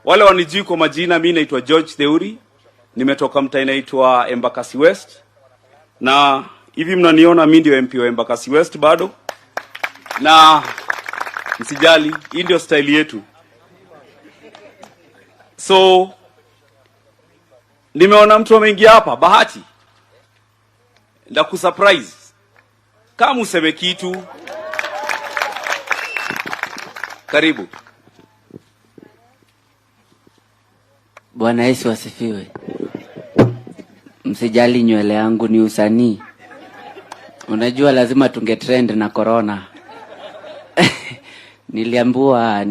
Wale wanijui kwa majina, mimi naitwa George Theuri. Nimetoka mtaa inaitwa Embakasi West. Na hivi mnaniona mimi ndio MP wa Embakasi West bado. Na msijali, hii ndio style yetu. So nimeona mtu ameingia hapa, Bahati. Nda kusurprise. Kama useme kitu. Karibu. Bwana Yesu asifiwe. Msijali, nywele yangu ni usanii. Unajua lazima tungetrend na corona. Niliambiwa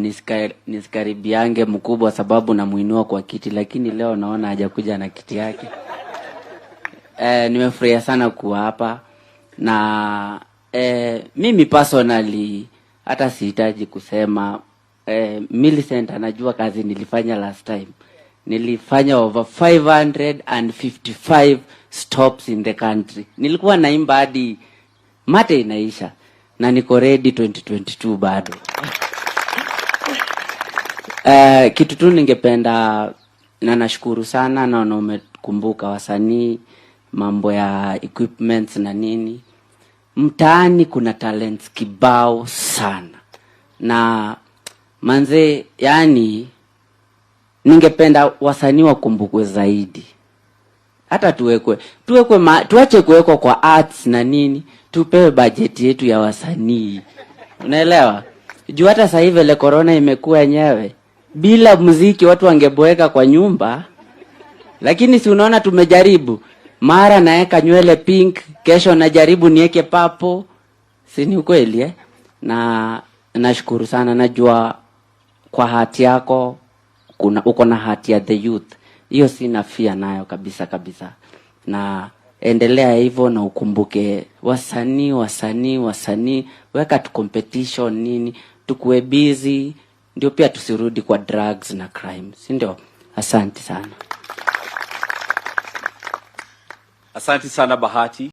nisikaribiange mkubwa sababu namuinua kwa kiti, lakini leo naona hajakuja na kiti yake. Nimefurahia sana kuwa hapa na mimi personally hata sihitaji kusema. Millicent anajua kazi nilifanya last time. Nilifanya over 555 stops in the country. Nilikuwa naimba hadi mate inaisha na niko ready 2022 bado. Kitu tu ningependa, na nashukuru sana na umekumbuka wasanii, mambo ya equipments na nini. Mtaani kuna talents kibao sana. Na manze, yani ningependa wasanii wakumbukwe zaidi. Hata tuache kuwekwa kwa arts na nini, tupewe budget yetu ya wasanii. Unaelewa? Juu hata sasa hivi ile corona imekuwa yenyewe. Bila muziki watu wangeboeka kwa nyumba. Lakini si unaona tumejaribu. Mara naeka nywele pink, kesho najaribu niweke papo. Si ni ukweli Na nashukuru sana, najua kwa hati yako uko na hati ya the youth. Hiyo sina fear nayo kabisa. Na endelea hivyo na ukumbuke wasanii, weka tu competition nini, tukue busy, ndio pia tusirudi kwa drugs na crime. Si ndio? Asante sana. Asante sana Bahati.